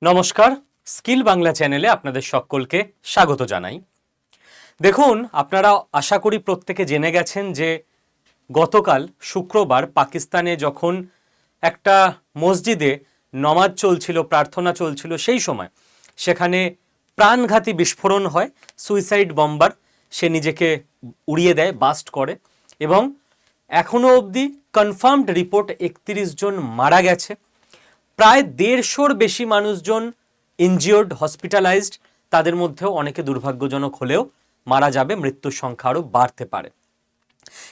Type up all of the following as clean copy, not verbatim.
নমস্কার, স্কিল বাংলা চ্যানেলে আপনাদের সকলকে স্বাগত জানাই। দেখুন, আপনারা আশা করি প্রত্যেকে জেনে গেছেন যে গতকাল শুক্রবার পাকিস্তানে যখন একটা মসজিদে নমাজ চলছিল, প্রার্থনা চলছিল, সেই সময় সেখানে প্রাণঘাতী বিস্ফোরণ হয়। সুইসাইড বম্বার সে নিজেকে উড়িয়ে দেয়, বাস্ট করে, এবং এখনো অবধি কনফার্মড রিপোর্ট 31 জন মারা গেছে। প্রায় 150-র বেশি মানুষজন ইনজিওর্ড, হসপিটালাইজড। তাদের মধ্যেও অনেকে দুর্ভাগ্যজনক হলেও মারা যাবে, মৃত্যুর সংখ্যা আরও বাড়তে পারে।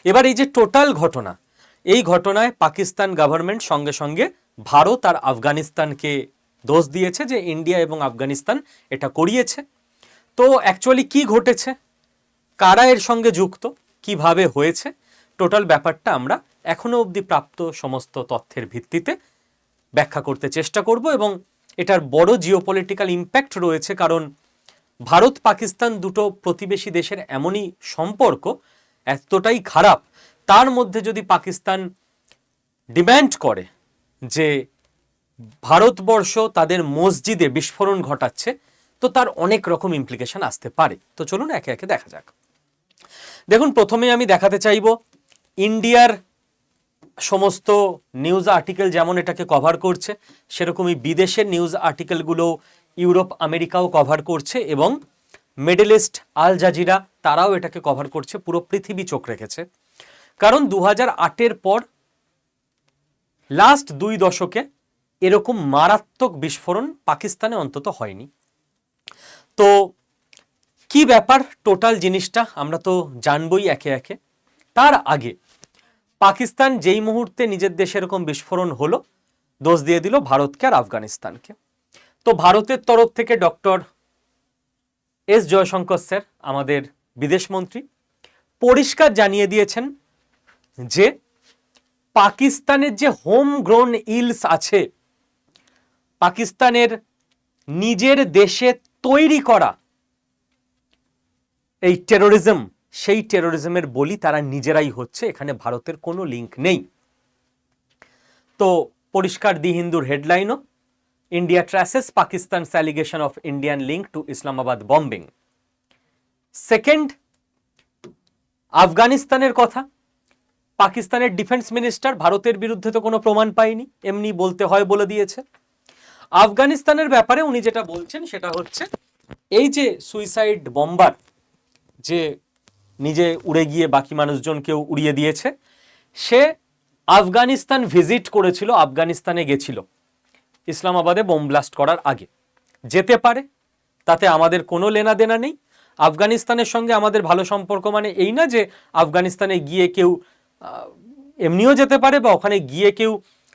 এবার এই যে টোটাল ঘটনা, এই ঘটনায় পাকিস্তান গভর্নমেন্ট সঙ্গে সঙ্গে ভারত আর আফগানিস্তানকে দোষ দিয়েছে যে ইন্ডিয়া এবং আফগানিস্তান এটা করিয়েছে। তো অ্যাকচুয়ালি কি ঘটেছে, কারা এর সঙ্গে যুক্ত, কিভাবে হয়েছে, টোটাল ব্যাপারটা আমরা এখনো অবধি প্রাপ্ত সমস্ত তথ্যের ভিত্তিতে ব্যাখ্যা করতে চেষ্টা করব। এবং এটার বড় জিওপলিটিক্যাল ইম্প্যাক্ট রয়েছে, কারণ ভারত পাকিস্তান দুটো প্রতিবেশী দেশের এমনই সম্পর্ক এতটাই খারাপ, তার মধ্যে যদি পাকিস্তান ডিম্যান্ড করে যে ভারতবর্ষ তাদের মসজিদে বিস্ফোরণ ঘটাচ্ছে, তো তার অনেক রকম ইমপ্লিকেশন আসতে পারে। তো চলুন একে একে দেখা যাক। দেখুন, প্রথমে আমি দেখাতে চাইব ইন্ডিয়ার সমস্ত নিউজ আর্টিকেল যেমন এটাকে কভার করছে, সেরকমই বিদেশের নিউজ আর্টিকেলগুলো ইউরোপ, আমেরিকাও কভার করছে, এবং মিডল ইস্ট, আল জাজিরা তারাও এটাকে কভার করছে। পুরো পৃথিবী চোখ রেখেছে, কারণ 2008-এর পর লাস্ট 2 দশকে এরকম মারাত্মক বিস্ফোরণ পাকিস্তানে অন্তত হয়নি। তো কি ব্যাপার টোটাল জিনিসটা আমরা তো জানবই একে একে। তার আগে পাকিস্তান যেই মুহূর্তে নিজের দেশে এরকম বিস্ফোরণ হলো, দোষ দিয়ে দিল ভারতকে আর আফগানিস্তানকে। তো ভারতের তরফ থেকে ডক্টর এস জয়শঙ্কর স্যার, আমাদের বিদেশমন্ত্রী, পরিষ্কার জানিয়ে দিয়েছেন যে পাকিস্তানের যে হোম গ্রোন ইলস আছে, পাকিস্তানের নিজের দেশে তৈরি করা এই টেরোরিজম, সেই টেরোরিজমের বলি তারা নিজেরাই হচ্ছে, এখানে ভারতের কোনো লিঙ্ক নেই। তো পরিষ্কার দি হিন্দুর হেডলাইনও, India traces Pakistan's allegation of Indian link to Islamabad bombing. Second, আফগানিস্তানের কথা, পাকিস্তানের ডিফেন্স মিনিস্টার ভারতের বিরুদ্ধে তো কোনো প্রমাণ পায়নি, এমনি বলতে হয় বলে দিয়েছে। আফগানিস্তানের ব্যাপারে উনি যেটা বলছেন সেটা হচ্ছে এই যে সুইসাইড বম্বার যে নিজে উড়ে গিয়ে বাকি মানুষজনকেও উড়িয়ে দিয়েছে, সে আফগানিস্তান ভিজিট করেছিল, আফগানিস্তানে গেছিল ইসলামাবাদে বোম ব্লাস্ট করার আগে। যেতে পারে, তাতে আমাদের কোনো লেনা দেনা নেই। আফগানিস্তানের সঙ্গে আমাদের ভালো সম্পর্ক মানে এই না যে আফগানিস্তানে গিয়ে কেউ এমনিও যেতে পারে, বা ওখানে গিয়ে কেউ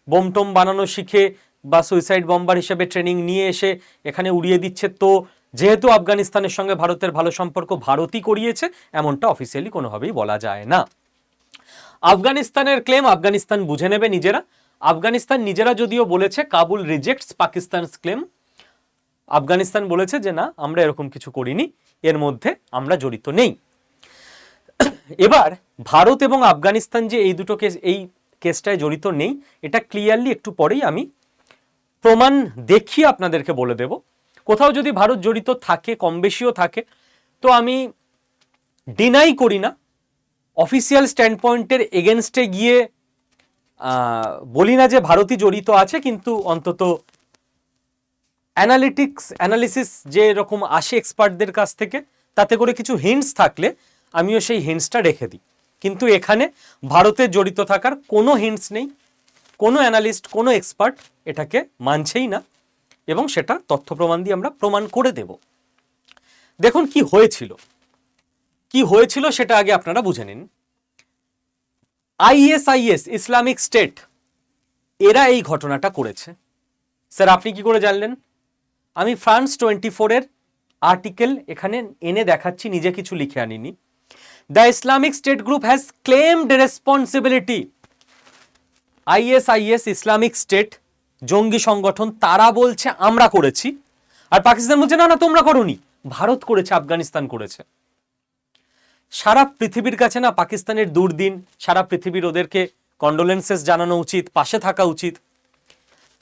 বোম টোম বানানো শিখে বা সুইসাইড বম্বার হিসেবে ট্রেনিং নিয়ে এসে এখানে উড়িয়ে দিচ্ছে। তো যেহেতু আফগানিস্তানের সঙ্গে ভারতের ভালো সম্পর্ক, ভারতই করিয়েছে, এমনটা অফিসিয়ালি কোনোভাবেই বলা যায় না। আফগানিস্তানের ক্লেম আফগানিস্তান বুঝে নেবে নিজেরা। আফগানিস্তান নিজেরা যদিও বলেছে Kabul rejects Pakistan's claim, Afghanistan বলেছে যে না, আমরা এরকম কিছু করিনি, এর মধ্যে আমরা জড়িত নেই। এবার ভারত এবং আফগানিস্তান যে এই দুটো কেস, এই কেসটায় জড়িত নেই, এটা ক্লিয়ারলি একটু পরেই আমি প্রমাণ দেখিয়ে আপনাদেরকে বলে দেব। কোথাও যদি ভারত জড়িত থাকে, কম বেশিও থাকে, তো আমি ডিনাই করি না, অফিসিয়াল স্ট্যান্ড পয়েন্টের এগেনস্টে গিয়ে বলি না যে ভারতই জড়িত আছে, কিন্তু অন্তত অ্যানালিসিস যে এরকম আসে এক্সপার্টদের কাছ থেকে, তাতে করে কিছু হিন্টস থাকলে আমিও সেই হিন্টসটা রেখে দিই। কিন্তু এখানে ভারতের জড়িত থাকার কোনো হিন্টস নেই, কোনো অ্যানালিস্ট, কোনো এক্সপার্ট এটাকে মানছেই না, এবং সেটা তথ্য প্রমাণ দিয়ে আমরা প্রমাণ করে দেব। দেখুন কি হয়েছিল, কি হয়েছিল সেটা আগে আপনারা বুঝে নিন। আইএসআইএস, ইসলামিক স্টেট, এরা এই ঘটনাটা করেছে। স্যার আপনি কি করে জানলেন? আমি ফ্রান্স 24-এর আর্টিকেল এখানে এনে দেখাচ্ছি, নিজে কিছু লিখে আনিনি। The Islamic state group has claimed responsibility. ISIS, Islamic state জঙ্গি সংগঠন, তারা বলছে আমরা করেছি, আর পাকিস্তান বলছে না না তোমরা করোনি, ভারত করেছে, আফগানিস্তান করেছে। সারা পৃথিবীর কাছে না পাকিস্তানের দুর্দিন, সারা পৃথিবীর ওদেরকে কন্ডোলেন্সেস জানানো উচিত, পাশে থাকা উচিত।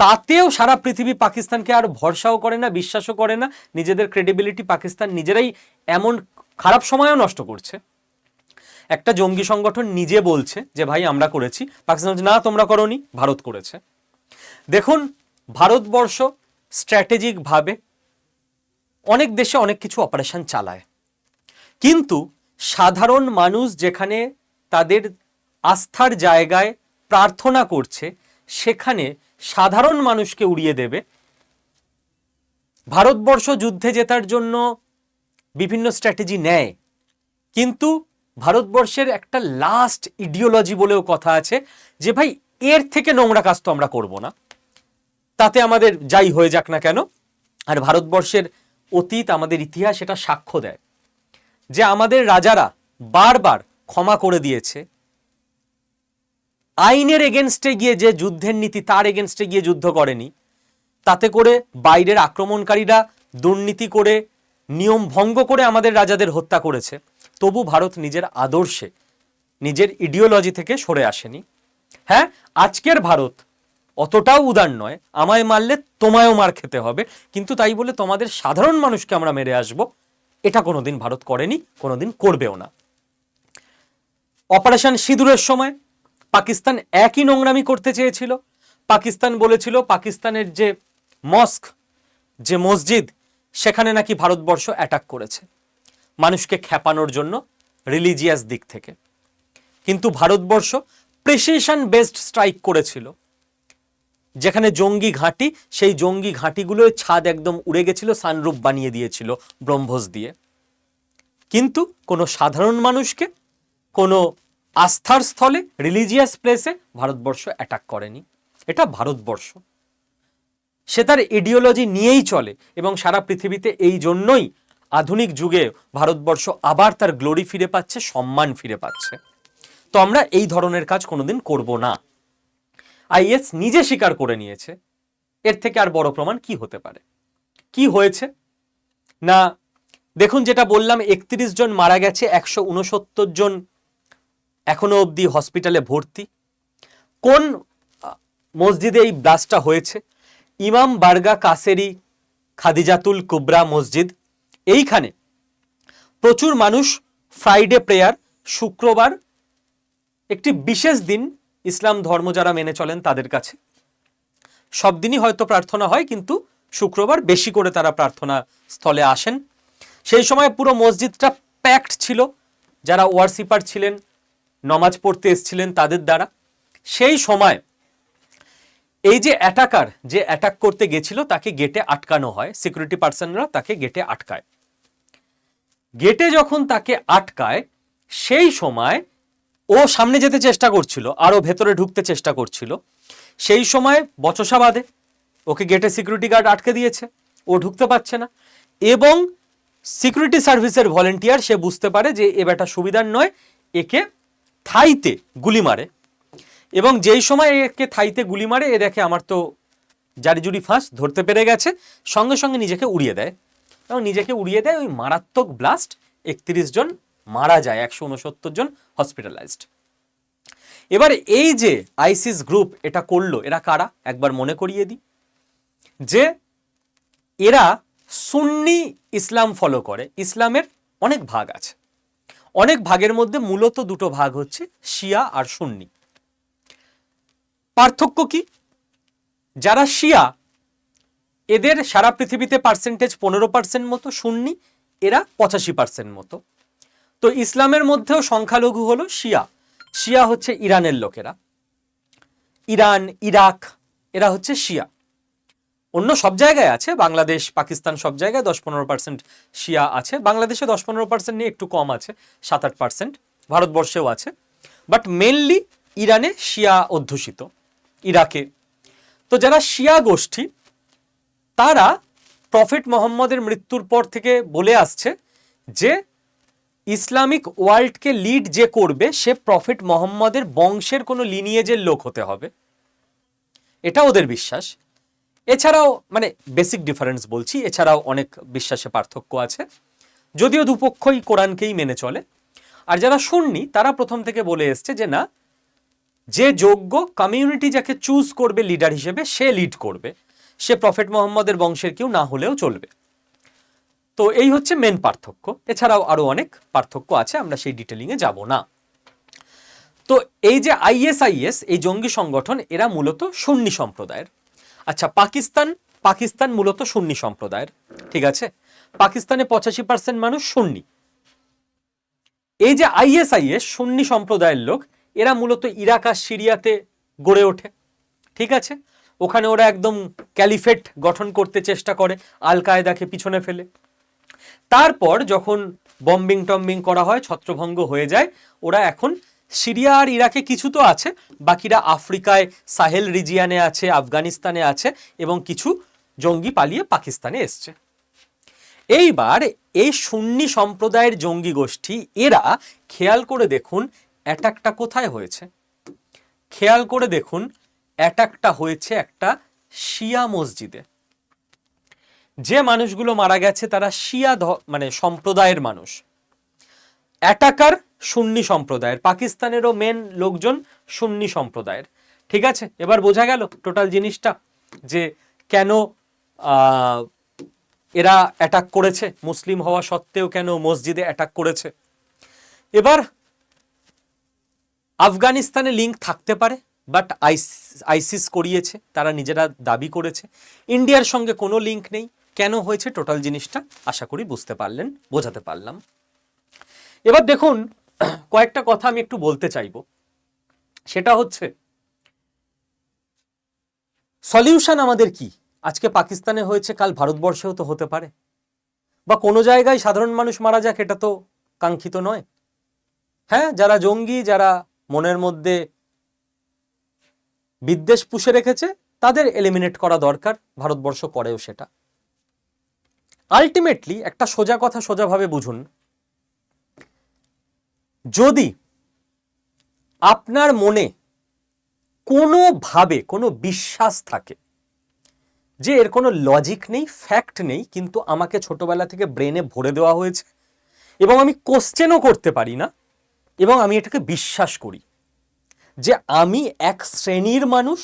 তাতেও সারা পৃথিবী পাকিস্তানকে আর ভরসাও করে না, বিশ্বাসও করে না। নিজেদের ক্রেডিবিলিটি পাকিস্তান নিজেরাই এমন খারাপ সময়ও নষ্ট করছে। একটা জঙ্গি সংগঠন নিজে বলছে যে ভাই আমরা করেছি, পাকিস্তান বলছে না তোমরা করোনি, ভারত করেছে। দেখুন, ভারতবর্ষ স্ট্র্যাটেজিকভাবে অনেক দেশে অনেক কিছু অপারেশন চালায়, কিন্তু সাধারণ মানুষ যেখানে তাদের আস্থার জায়গায় প্রার্থনা করছে সেখানে সাধারণ মানুষকে উড়িয়ে দেবে। ভারতবর্ষ যুদ্ধে জেতার জন্য বিভিন্ন স্ট্র্যাটেজি নেয়, কিন্তু ভারতবর্ষের একটা লাস্ট ইডিওলজি বলেও কথা আছে যে ভাই এর থেকে নোংরা কাজ তো আমরা করব না, তাতে আমাদের যাই হয়ে যাক না কেন। আর ভারতবর্ষের অতীত, আমাদের ইতিহাস এটা সাক্ষ্য দেয় যে আমাদের রাজারা বারবার ক্ষমা করে দিয়েছে। আইনের এগেনস্টে গিয়ে যে যুদ্ধের নীতি, তার এগেনস্টে গিয়ে যুদ্ধ করেনি। তাতে করে বাইরের আক্রমণকারীরা দুর্নীতি করে, নিয়ম ভঙ্গ করে আমাদের রাজাদের হত্যা করেছে, তবু ভারত নিজের আদর্শে, নিজের ইডিওলজি থেকে সরে আসেনি। হ্যাঁ, আজকের ভারত অতটাও উদার নয়, আমায় মারলে তোমায়ও মার খেতে হবে, কিন্তু তাই বলে তোমাদের সাধারণ মানুষকে আমরা মেরে আসব, এটা কোনোদিন ভারত করেনি, কোনোদিন করবেও না। অপারেশন সিঁদুরের সময় পাকিস্তান একই নোংরামি করতে চেয়েছিল। পাকিস্তান বলেছিল পাকিস্তানের যে মস্ক, যে মসজিদ, সেখানে নাকি ভারতবর্ষ অ্যাটাক করেছে মানুষকে খেপানোর জন্য রিলিজিয়াস দিক থেকে। কিন্তু ভারতবর্ষ প্রিসিশন বেসড স্ট্রাইক করেছিল, যেখানে জঙ্গি ঘাঁটি, সেই জঙ্গি ঘাঁটিগুলোর ছাদ একদম উড়ে গেছিল, সানরুফ বানিয়ে দিয়েছিল ব্রহ্মস দিয়ে। কিন্তু কোনো সাধারণ মানুষকে, কোনো আস্থার স্থলে, রিলিজিয়াস প্লেসে ভারতবর্ষ অ্যাটাক করেনি। এটা ভারতবর্ষ, সে তার ইডিওলজি নিয়েই চলে, এবং সারা পৃথিবীতে এই জন্যই আধুনিক যুগে ভারতবর্ষ আবার তার গ্লোরি ফিরে পাচ্ছে, সম্মান ফিরে পাচ্ছে। তো আমরা এই ধরনের কাজ কোনোদিন করব না। আইএস নিজে স্বীকার করে নিয়েছে, এর থেকে আর বড় প্রমাণ কি হতে পারে? কি হয়েছে না, দেখুন যেটা বললাম, 31 জন মারা গেছে, 169 জন এখনো অবধি হসপিটালে ভর্তি। কোন মসজিদে এই ব্লাস্টটা হয়েছে? ইমাম বারগা কাসেরি খাদিজাতুল কুবরা মসজিদ। এইখানে প্রচুর মানুষ ফ্রাইডে প্রেয়ার, শুক্রবার একটি বিশেষ দিন ইসলাম ধর্ম যারা মেনে চলেন তাদের কাছে। সব দিনই হয়তো প্রার্থনা হয়, কিন্তু শুক্রবার বেশি করে তারা প্রার্থনা স্থলে আসেন। সেই সময় পুরো মসজিদটা প্যাকড ছিল, যারা ওয়ার্শিপার ছিলেন, নমাজ পড়তে এসেছিলেন তাদের দ্বারা। সেই সময় এই যে অ্যাটাকার, যে অ্যাটাক করতে গেছিল, তাকে গেটে আটকানো হয়, সিকিউরিটি পার্সনরা তাকে গেটে আটকায়। গেটে যখন তাকে আটকায়, সেই সময় ও সামনে যেতে চেষ্টা করছিল, আরো ভেতরে ঢুকতে চেষ্টা করছিল। সেই সময় বচসা বাঁধে, ওকে গেটে সিকিউরিটি গার্ড আটকে দিয়েছে, ও ঢুকতে পারছে না। এবং সিকিউরিটি সার্ভিসের ভলেন্টিয়ার, সে বুঝতে পারে যে এ বেটা সুবিধার নয়, একে থাইতে গুলি মারে। এবং যেই সময় একে থাইতে গুলি মারে, এ দেখে আমার তো জারিজুরি ফাঁস, ধরতে পেরে গেছে, সঙ্গে সঙ্গে নিজেকে উড়িয়ে দেয়। এবং নিজেকে উড়িয়ে দেয়, ওই মারাত্মক ব্লাস্ট, 31 জন মারা যায়, 169 জন হসপিটালাইজড। এবার এই যে আইসিস গ্রুপ এটা করলো, এরা কারা একবার মনে করিয়ে দিই, যে এরা সুন্নি ইসলাম ফলো করে। ইসলামের অনেক ভাগ আছে, অনেক ভাগের মধ্যে মূলত দুটো ভাগ হচ্ছে শিয়া আর সুন্নি। পার্থক্য কি? যারা শিয়া, এদের সারা পৃথিবীতে পার্সেন্টেজ 15% মতো, সুন্নি এরা 85% মতো। তো ইসলামের মধ্যেও সংখ্যালঘু হলো শিয়া। শিয়া হচ্ছে ইরানের লোকেরা, ইরান, ইরাক, এরা হচ্ছে শিয়া। অন্য সব জায়গায় আছে, বাংলাদেশ, পাকিস্তান, সব জায়গায় 10-15% শিয়া আছে। বাংলাদেশে 10-15% নিয়ে একটু কম আছে, 7-8%। ভারতবর্ষেও আছে, বাট মেনলি ইরানে শিয়া অধ্যুষিত, ইরাকে। তো যারা শিয়া গোষ্ঠী, তারা প্রফেট মোহাম্মদের মৃত্যুর পর থেকে বলে আসছে যে ইসলামিক ওয়ার্ল্ডকে লিড যে করবে, সে প্রফেট মোহাম্মদের বংশের কোনো লিনিয়েজের লোক হতে হবে, এটা ওদের বিশ্বাস। এছাড়াও মানে বেসিক ডিফারেন্স বলছি, এছাড়াও অনেক বিশ্বাসে পার্থক্য আছে, যদিও দুপক্ষই কোরআনকেই মেনে চলে। আর যারা সুন্নি, তারা প্রথম থেকে বলে এসছে যে না, যে যোগ্য কমিউনিটি যাকে চুজ করবে লিডার হিসেবে সে লিড করবে, সে প্রফেট মোহাম্মদের বংশের কেউ না হলেও চলবে। তো এই হচ্ছে মেন পার্থক্য, এছাড়াও আরো অনেক পার্থক্য আছে, আমরা সেই ডিটেলিংয়ে যাব না। তো এই যে আইএসআইএস এই জঙ্গি সংগঠন, এরা মূলত সুন্নি সম্প্রদায়ের। আচ্ছা, পাকিস্তান মূলত সুন্নি সম্প্রদায়ের, ঠিক আছে, পাকিস্তানে 85% মানুষ সুন্নি। এই যে আইএসআইএস সুন্নি সম্প্রদায়ের লোক, এরা মূলত ইরাক আর সিরিয়াতে গড়ে ওঠে, ঠিক আছে, ওখানে ওরা একদম ক্যালিফেট গঠন করতে চেষ্টা করে আল কায়দাকে পিছনে ফেলে। তারপর যখন বম্বিং টম্বিং করা হয়, ছত্রভঙ্গ হয়ে যায়, ওরা এখন সিরিয়া আর ইরাকে কিছু তো আছে, বাকিরা আফ্রিকায় সাহেল রিজিয়ানে আছে, আফগানিস্তানে আছে, এবং কিছু জঙ্গি পালিয়ে পাকিস্তানে এসছে। এইবার এই সুন্নি সম্প্রদায়ের জঙ্গি গোষ্ঠী এরা, খেয়াল করে দেখুন অ্যাটাকটা কোথায় হয়েছে, খেয়াল করে দেখুন অ্যাটাকটা হয়েছে একটা শিয়া মসজিদে। যে মানুষগুলো মারা গেছে তারা শিয়া মানে সম্প্রদায়ের মানুষ, অ্যাটাকার সুন্নি সম্প্রদায়ের, পাকিস্তানেরও মেন লোকজন সুন্নি সম্প্রদায়ের, ঠিক আছে। এবার বোঝা গেল টোটাল জিনিসটা, যে কেন এরা অ্যাটাক করেছে, মুসলিম হওয়া সত্ত্বেও কেন মসজিদে অ্যাটাক করেছে। এবার আফগানিস্তানে লিঙ্ক থাকতে পারে, বাট আইসিস করিয়েছে, তারা নিজেরা দাবি করেছে। ইন্ডিয়ার সঙ্গে কোনো লিঙ্ক নেই। কেন হয়েছে টোটাল জিনিসটা আশা করি বুঝতে পারলেন, বোঝাতে পারলাম। এবার দেখুন কয়েকটা কথা আমি একটু বলতে চাইব, সেটা হচ্ছে সলিউশন আমাদের কি। আজকে পাকিস্তানে হয়েছে, কাল ভারতবর্ষেও তো হতে পারে, বা কোনো জায়গায় সাধারণ মানুষ মারা যাক, এটা তো কাঙ্ক্ষিত নয়। হ্যাঁ, যারা জঙ্গি, যারা মনের মধ্যে বিদ্বেষ পুষে রেখেছে, তাদের এলিমিনেট করা দরকার, ভারতবর্ষ করেও সেটা। আলটিমেটলি একটা সোজা কথা সোজাভাবে বুঝুন, যদি আপনার মনে কোনোভাবে কোনো বিশ্বাস থাকে যে এর কোনো লজিক নেই, ফ্যাক্ট নেই, কিন্তু আমাকে ছোটবেলা থেকে ব্রেনে ভরে দেওয়া হয়েছে এবং আমি কোশ্চেনও করতে পারি না, এবং আমি এটাকে বিশ্বাস করি যে আমি এক শ্রেণীর মানুষ,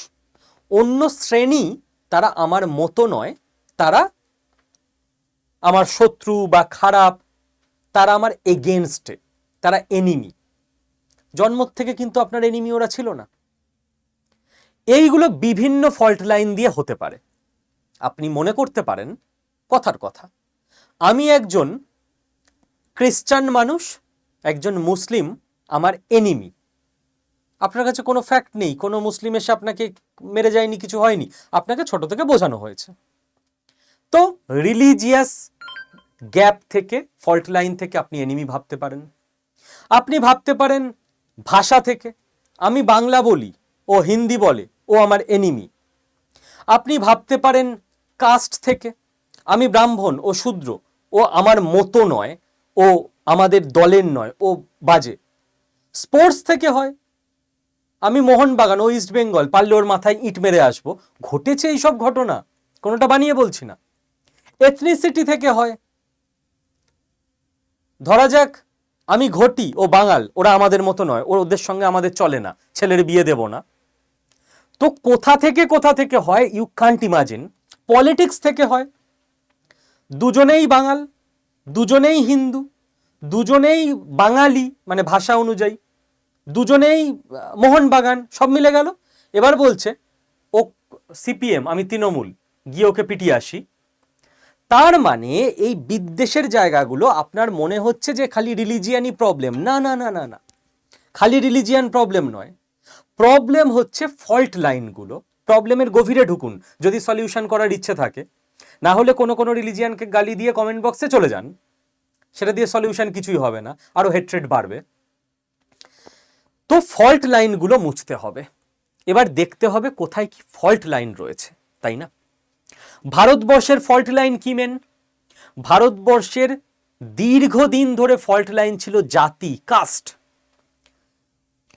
অন্য শ্রেণী তারা আমার মতো নয়, তারা আমার শত্রু বা খারাপ, তারা আমার এগেনস্টে, তারা এনিমি। জন্ম থেকে কিন্তু আপনার এনিমি ওরা ছিল না। এইগুলো বিভিন্ন ফল্ট লাইন দিয়ে হতে পারে। আপনি মনে করতে পারেন, কথার কথা, আমি একজন খ্রিস্টান মানুষ, একজন মুসলিম আমার এনিমি। আপনার কাছে কোনো ফ্যাক্ট নেই, কোনো মুসলিম এসে আপনাকে মেরে যায়নি, কিছু হয়নি, আপনাকে ছোট থেকে বোঝানো হয়েছে। তো রিলিজিয়াস গ্যাপ থেকে, ফল্ট লাইন থেকে আপনি এনিমি ভাবতে পারেন। আপনি ভাবতে পারেন ভাষা থেকে, আমি বাংলা বলি, ও হিন্দি বলে, ও আমার এনিমি। আপনি ভাবতে পারেন কাস্ট থেকে, আমি ব্রাহ্মণ, ও শূদ্র, ও আমার মতো নয়, ও আমাদের দলের নয়, ও বাজে। স্পোর্টস থেকে হয়, আমি মোহনবাগান, ও ইস্ট বেঙ্গল, পারলে ওর মাথায় ইট মেরে আসবো। ঘটেছে এইসব ঘটনা, কোনোটা বানিয়ে বলছি না। এথনিসিটি থেকে হয়, ধরা যাক আমি ঘটি, ও বাঙাল, ওরা আমাদের মতো নয়, ওদের সঙ্গে আমাদের চলে না, ছেলের বিয়ে দেব না। তো কোথা থেকে হয় ইউ কান্ট ইমাজিন। পলিটিক্স থেকে হয়, দুজনেই বাঙাল, দুজনেই হিন্দু, দুজনেই বাঙালি মানে ভাষা অনুযায়ী, দুজনেই মোহনবাগান, সব মিলে গেল। এবার বলছে ও সিপিএম, আমি তৃণমূল, গিয়ে ওকে পিটিয়ে আসি। তার মানে এই বিদ্বেষের জায়গাগুলো আপনার মনে হচ্ছে যে খালি রিলিজিয়ানই প্রবলেম। না না না না না, খালি রিলিজিয়ান প্রবলেম নয়, প্রবলেম হচ্ছে ফল্ট লাইনগুলো। প্রবলেমের গভীরে ঢুকুন যদি সলিউশন করার ইচ্ছে থাকে, না হলে কোনো রিলিজিয়ানকে গালি দিয়ে কমেন্ট বক্সে চলে যান, সেটা দিয়ে সলিউশন কিছুই হবে না, আরো হেট্রেড বাড়বে। তো ফল্ট লাইনগুলো মুছতে হবে। এবার দেখতে হবে কোথায় কি ফল্ট লাইন রয়েছে, তাই না? ভারতবর্ষের ফল্ট লাইন কি মেন? ভারতবর্ষের দীর্ঘদিন ধরে ফল্ট লাইন ছিল জাতি, কাস্ট।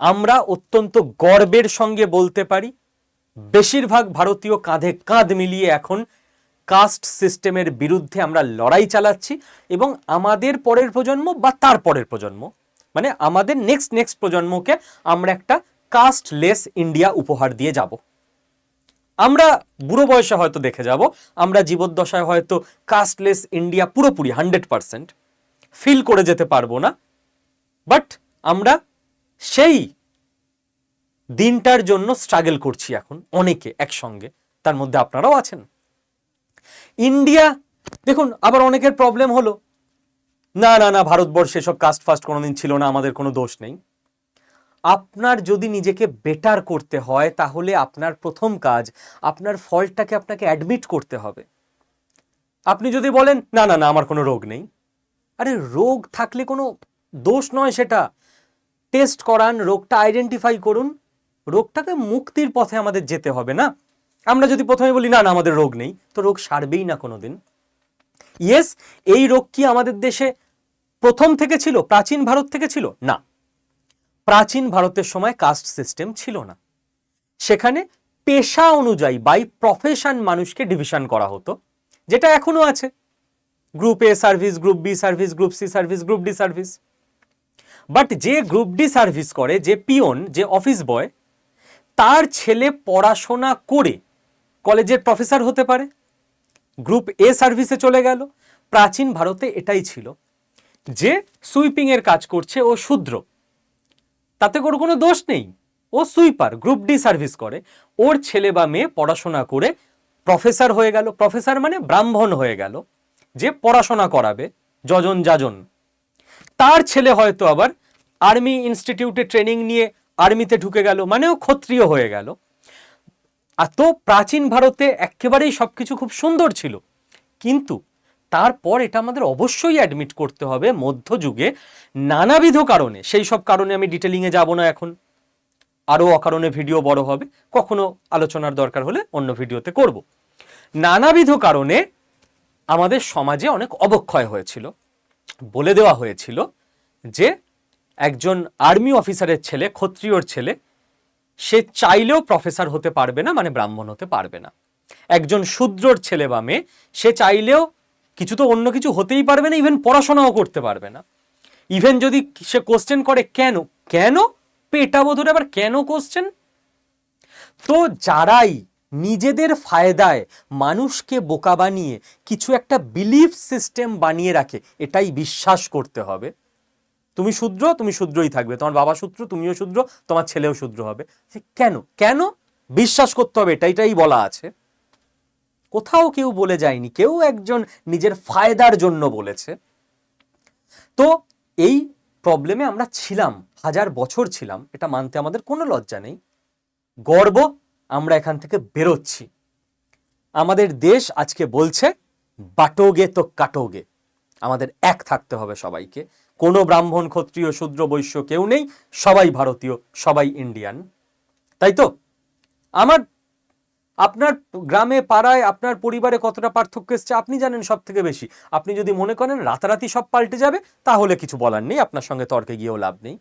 আমরা অত্যন্ত গর্বের সঙ্গে বলতে পারি বেশিরভাগ ভারতীয় কাঁধে কাঁধ মিলিয়ে এখন কাস্ট সিস্টেমের বিরুদ্ধে আমরা লড়াই চালাচ্ছি, এবং আমাদের পরের প্রজন্ম বা তার পরের প্রজন্ম, মানে আমাদের নেক্সট প্রজন্মকে আমরা একটা কাস্টলেস ইন্ডিয়া উপহার দিয়ে যাব। আমরা বুড়ো বয়সে হয়তো দেখে যাব, আমরা জীবদ্দশায় হয়তো কাস্টলেস ইন্ডিয়া পুরোপুরি 100% ফিল করে যেতে পারবো না, বাট আমরা সেই দিনটার জন্য স্ট্রাগল করছি এখন অনেকে একসঙ্গে, তার মধ্যে আপনারাও আছেন। ইন্ডিয়া দেখুন, আবার অনেকের প্রবলেম হলো, না না না ভারতবর্ষে সব কাস্ট ফাস্ট কোনোদিন ছিল না, আমাদের কোনো দোষ নেই। আপনার যদি নিজেকে বেটার করতে হয় তাহলে আপনার প্রথম কাজ আপনার ফল্টটাকে আপনাকে অ্যাডমিট করতে হবে। আপনি যদি বলেন না না না আমার কোনো রোগ নেই, আরে রোগ থাকলে কোনো দোষ নয়, সেটা টেস্ট করান, রোগটা আইডেন্টিফাই করুন, রোগটাকে মুক্তির পথে আমাদের যেতে হবে না। আমরা যদি প্রথমে বলি না না আমাদের রোগ নেই, তো রোগ সারবেই না কোনোদিন। ইয়েস, এই রোগ কি আমাদের দেশে প্রথম থেকে ছিল, প্রাচীন ভারত থেকে ছিল? না, প্রাচীন ভারতের সময় কাস্ট সিস্টেম ছিল না, সেখানে পেশা অনুযায়ী বাই প্রফেশন মানুষকে ডিভিশন করা হতো, যেটা এখনো আছে, group A service, group B service, group C service, group D service. But যে গ্রুপ ডি সার্ভিস করে, যে পিওন, যে অফিস বয়, তার ছেলে পড়াশোনা করে কলেজের প্রফেসর হতে পারে, গ্রুপ এ সার্ভিসে চলে গেল। প্রাচীন ভারতে এটাই ছিল, যে সুইপিং এর কাজ করছে ও শূদ্র, তাতে কোনো দোষ নেই, ও সুইপার, গ্রুপ ডি সার্ভিস করে, ওর ছেলে বা মেয়ে পড়াশোনা করে প্রফেসর হয়ে গেল, প্রফেসর মানে ব্রাহ্মণ হয়ে গেল, যে পড়াশোনা করাবে যজন যাজন। তার ছেলে হয়তো আবার আর্মি ইনস্টিটিউটে ট্রেনিং নিয়ে আর্মিতে ঢুকে গেল, মানে ও ক্ষত্রিয় হয়ে গেল। আর তো প্রাচীন ভারতে একেবারেই সবকিছু খুব সুন্দর ছিল, কিন্তু তারপর এটা আমাদের অবশ্যই অ্যাডমিট করতে হবে, মধ্যযুগে নানাবিধ কারণে, সেই সব কারণে আমি ডিটেলিংয়ে যাব না এখন, আরও অকারণে ভিডিও বড় হবে, কখনো আলোচনার দরকার হলে অন্য ভিডিওতে করব। নানাবিধ কারণে আমাদের সমাজে অনেক অবক্ষয় হয়েছিল, বলে দেওয়া হয়েছিল যে একজন আর্মি অফিসারের ছেলে, ক্ষত্রিয়র ছেলে, সে চাইলেও প্রফেসর হতে পারবে না, মানে ব্রাহ্মণ হতে পারবে না। একজন শূদ্রর ছেলে বা মেয়ে, সে চাইলেও কিছু তো অন্য কিছু হতেই পারবে না, ইভেন পড়াশোনাও করতে পারবে না। ইভেন যদি সে কোশ্চেন করে কেন, কেন পেটা বোধরে আবার কেন কোশ্চেন। তো যারাই নিজেদের ফায়দায় মানুষকে বোকা বানিয়ে কিছু একটা বিলিফ সিস্টেম বানিয়ে রাখে, এটাই বিশ্বাস করতে হবে, তুমি শূদ্র, তুমি শূদ্রই থাকবে, তোমার বাবা শূদ্র, তুমিও শূদ্র, তোমার ছেলেও শূদ্র হবে। কেন কেন বিশ্বাস করতে হবে, এটাই বলা আছে, কোথাও কেউ বলে যায়নি, কেউ একজন নিজের ফায়দার জন্য বলেছে। তো এই প্রবলেমে আমরা ছিলাম, 1000 বছর ছিলাম, এটা মানতে আমাদের কোনো লজ্জা নেই, গর্ব, আমরা এখান থেকে বেরোচ্ছি। আমাদের দেশ আজকে বলছে বাটোগে তো কাটোগে, আমাদের এক থাকতে হবে সবাইকে, কোনো ব্রাহ্মণ, ক্ষত্রিয়, শূদ্র, বৈশ্য কেউ নেই, সবাই ভারতীয়, সবাই ইন্ডিয়ান। তাই তো? আপনার গ্রামে, পাড়ায়, আপনার পরিবারে কতটা পার্থক্য এসছে আপনি জানেন সব থেকে বেশি। আপনি যদি মনে করেন রাতারাতি সব পাল্টে যাবে, তাহলে কিছু বলার নেই, আপনার সঙ্গে তর্কে গিয়েও লাভ নেই।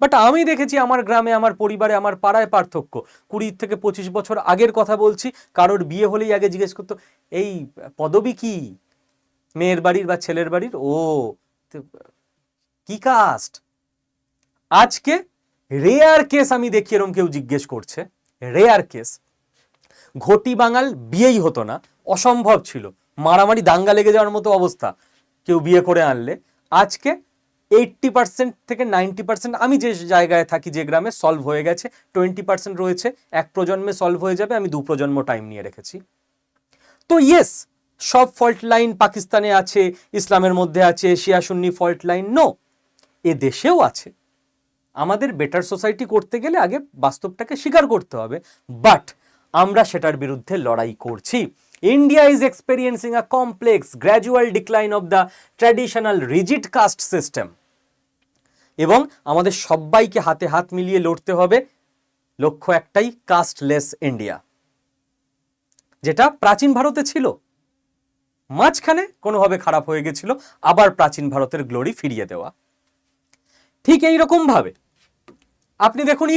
বাট আমি দেখেছি আমার গ্রামে, আমার পরিবারে, আমার পাড়ায় পার্থক্য। 20 থেকে 25 বছর আগের কথা বলছি, কারোর বিয়ে হলেই আগে জিজ্ঞেস করতো এই পদবী কি, মেয়ের বাড়ির বা ছেলের বাড়ির, ও কি কাস্ট। আজকে রেয়ার কেস আমি দেখি এরকম কেউ জিজ্ঞেস করছে, রেয়ার কেস। ঘটি বাঙাল বিয়েই হতো না, অসম্ভব ছিল, মারামারি দাঙ্গা লেগে যাওয়ার মতো অবস্থা কেউ বিয়ে করে আনলে। আজকে 80% থেকে 90%, আমি যে জায়গায় থাকি, যে গ্রামে, সলভ হয়ে গেছে। 20% রয়েছে, এক প্রজন্মে সলভ হয়ে যাবে, আমি 2 প্রজন্ম টাইম নিয়ে রেখেছি। তো ইয়েস, সব ফল্ট লাইন পাকিস্তানে আছে, ইসলামের মধ্যে আছে, শিয়া সুন্নি ফল্ট লাইন, নো, এ দেশেও আছে। আমাদের বেটার সোসাইটি করতে গেলে আগে বাস্তবটাকে স্বীকার করতে হবে, বাট আমরা সেটার বিরুদ্ধে লড়াই করছি। India is experiencing a complex gradual decline of the traditional rigid caste system, এবং আমাদের সবাইকে হাতে হাত মিলিয়ে লড়তে হবে, লক্ষ্য একটাই, কাস্টলেস ইন্ডিয়া, যেটা প্রাচীন ভারতে ছিল, মাঝখানে কোনোভাবে খারাপ হয়ে গেছিল, আবার প্রাচীন ভারতের গ্লোরি ফিরিয়ে দেওয়া। ঠিক এই রকম ভাবে আপনি দেখুন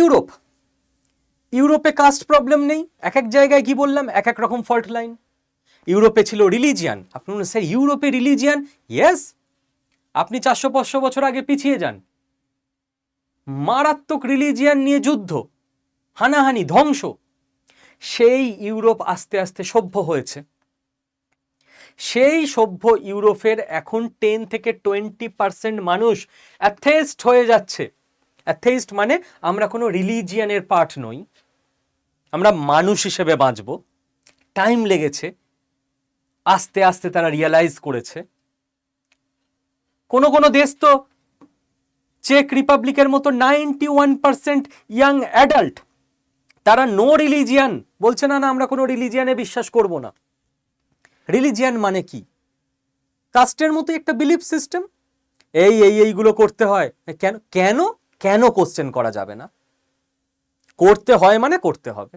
ইউরোপে কাস্ট প্রবলেম নেই, এক এক জায়গায় কি বললাম, এক এক রকম ফল্ট লাইন। ইউরোপে ছিল রিলিজিয়ান, আপনি বলুন স্যার ইউরোপে রিলিজিয়ান, ইয়েস, আপনি 400-500 বছর আগে পিছিয়ে যান, মারাত্মক রিলিজিয়ান নিয়ে যুদ্ধ, হানাহানি, ধ্বংস। সেই ইউরোপ আস্তে আস্তে সভ্য হয়েছে। সেই সভ্য ইউরোপের এখন 10 থেকে 20% মানুষ অ্যাথেইস্ট হয়ে যাচ্ছে। অ্যাথেইস্ট মানে আমরা কোনো রিলিজিয়ানের পার্ট নই, আমরা মানুষ হিসেবে বাঁচব। টাইম লেগেছে, আস্তে আস্তে তারা রিয়ালাইজ করেছে। কোনো কোনো দেশ তো চেক রিপাবলিকের মতো 91% ইয়াং অ্যাডাল্ট, তারা নো রিলিজিয়ান বলছে, না না আমরা কোনো রিলিজিয়ানে বিশ্বাস করব না। রিলিজিয়ান মানে কি? কাস্টের মতো একটা বিলিফ সিস্টেম, এইগুলো করতে হয়। কেন কেন কেন কোশ্চেন করা যাবে না? করতে হয় মানে করতে হবে।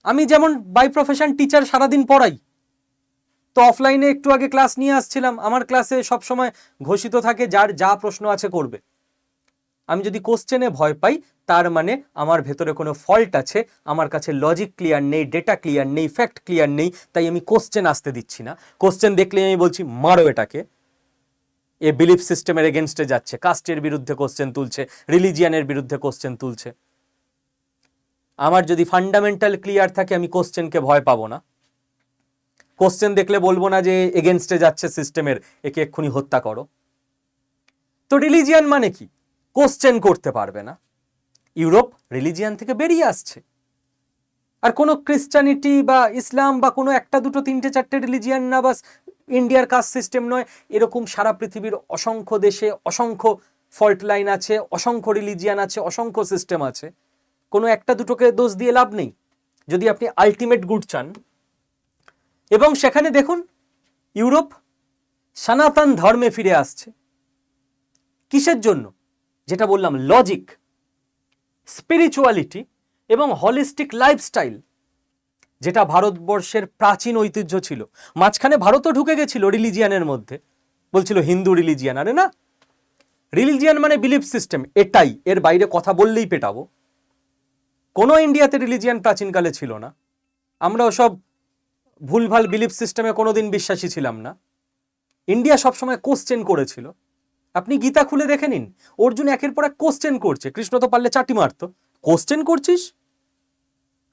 আমি যেমন বাই প্রফেশন টিচার, সারাদিন পড়াই, তো অফলাইনে একটু আগে ক্লাস নিয়ে আসছিলাম। আমার ক্লাসে সবসময় ঘোষিত থাকে যার যা প্রশ্ন আছে করবে। আমি যদি কোশ্চেনে ভয় পাই, তার মানে আমার ভেতরে কোনো ফল্ট আছে, আমার কাছে লজিক ক্লিয়ার নেই, ডেটা ক্লিয়ার নেই, ফ্যাক্ট ক্লিয়ার নেই, তাই আমি কোশ্চেন আসতে দিচ্ছি না। কোশ্চেন দেখলে আমি বলছি মারো এটাকে, এ বিলিফ সিস্টেমের এগেনস্টে যাচ্ছে, কাস্টের বিরুদ্ধে কোশ্চেন তুলছে, রিলিজিয়ানের বিরুদ্ধে কোশ্চেন তুলছে। আমার যদি ফান্ডামেন্টাল ক্লিয়ার থাকে, আমি কোশ্চেনকে ভয় পাবো না। কোশ্চেন দেখলে বলবো না যে এগেনস্টে যাচ্ছে সিস্টেমের, একে এক্ষুনি হত্যা করো। তো রিলিজিয়ান মানে কি? কোশ্চেন করতে পারবে না। ইউরোপ রিলিজিয়ান থেকে বেরিয়ে আসছে। আর কোনো ক্রিশ্চানিটি বা ইসলাম বা কোনো একটা দুটো তিনটে চারটে রিলিজিয়ান না, বাস ইন্ডিয়ার কাস্ট সিস্টেম নয়, এরকম সারা পৃথিবীর অসংখ্য দেশে অসংখ্য ফল্ট লাইন আছে, অসংখ্য রিলিজিয়ান আছে, অসংখ্য সিস্টেম আছে। কোনো একটা দুটোকে দোষ দিয়ে লাভ নেই যদি আপনি আলটিমেট গুড চান। এবং সেখানে দেখুন ইউরোপ সনাতন ধর্মে ফিরে আসছে। কিসের জন্য? যেটা বললাম, লজিক, স্পিরিচুয়ালিটি এবং হলিস্টিক লাইফস্টাইল, যেটা ভারতবর্ষের প্রাচীন ঐতিহ্য ছিল। মাঝখানে ভারতও ঢুকে গেছিল রিলিজিয়ানের মধ্যে, বলছিল হিন্দু রিলিজিয়ান। আরে না, রিলিজিয়ান মানে বিলিফ সিস্টেম, এটাই। এর বাইরে কথা বললেই পেটাবো। কোনো ইন্ডিয়াতে রিলিজিয়ান প্রাচীনকালে ছিল না। আমরা ওসব ভুলভাল বিলিফ সিস্টেমে কোনোদিন বিশ্বাসী ছিলাম না। ইন্ডিয়া সবসময় কোশ্চেন করেছিল। আপনি গীতা খুলে দেখে নিন, অর্জুন একের পর এক কোশ্চেন করছে, কৃষ্ণ তো পারলে চাটি মারতো। কোশ্চেন করছিস?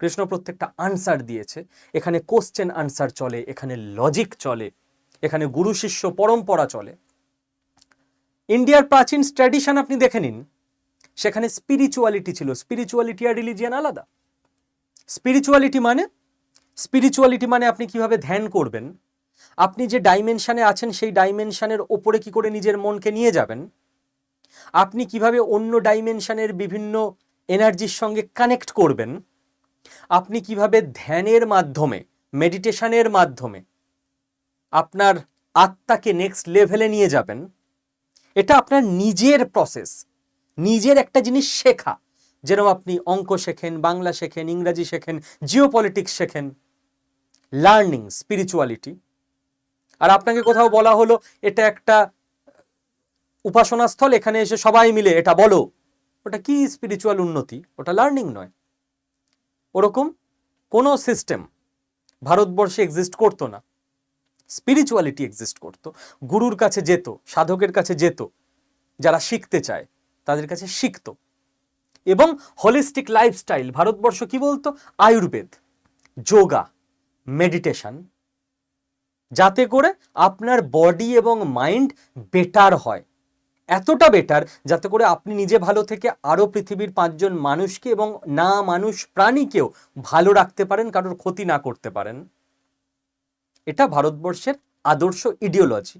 কৃষ্ণ প্রত্যেকটা আনসার দিয়েছে। এখানে কোশ্চেন আনসার চলে, এখানে লজিক চলে, এখানে গুরু শিষ্য পরম্পরা চলে। ইন্ডিয়ার প্রাচীন ট্র্যাডিশন আপনি দেখে নিন, সেখানে স্পিরিচুয়ালিটি ছিল। স্পিরিচুয়ালিটি আর রিলিজিয়ান আলাদা। স্পিরিচুয়ালিটি মানে আপনি কিভাবে ধ্যান করবেন, আপনি যে ডাইমেনশনে আছেন সেই ডাইমেনশনের ওপরে কি করে নিজের মনকে নিয়ে যাবেন, আপনি কিভাবে অন্য ডাইমেনশনের বিভিন্ন এনার্জির সঙ্গে কানেক্ট করবেন, আপনি কিভাবে ধ্যানের মাধ্যমে, মেডিটেশনের মাধ্যমে আপনার আত্মাকে নেক্সট লেভেলে নিয়ে যাবেন, এটা আপনার নিজের প্রসেস, নিজের একটা জিনিস শেখা। যেরকম আপনি অঙ্ক শেখেন, বাংলা শেখেন, ইংরাজি শেখেন, জিওপলিটিক্স শেখেন, লার্নিং, স্পিরিচুয়ালিটি। আর আপনাকে কোথাও বলা হলো এটা একটা উপাসনা স্থল, এখানে এসে সবাই মিলে এটা বলো, ওটা কি স্পিরিচুয়াল উন্নতি? ওটা লার্নিং নয়। ওরকম কোনো সিস্টেম ভারতবর্ষে এক্সিস্ট করতো না। স্পিরিচুয়ালিটি এক্সিস্ট করতো। গুরুর কাছে যেত, সাধকের কাছে যেত, যারা শিখতে চায় তাদের কাছে শিখতো। এবং হোলিস্টিক লাইফস্টাইল, ভারতবর্ষ কি বলতো? আয়ুর্বেদ, যোগা, মেডিটেশন, যাতে করে আপনার বডি এবং মাইন্ড বেটার হয়। এতটা বেটার যাতে করে আপনি নিজে ভালো থেকে আরও পৃথিবীর 5 জন মানুষকে এবং না মানুষ প্রাণীকেও ভালো রাখতে পারেন, কারোর ক্ষতি না করতে পারেন। এটা ভারতবর্ষের আদর্শ ইডিওলজি।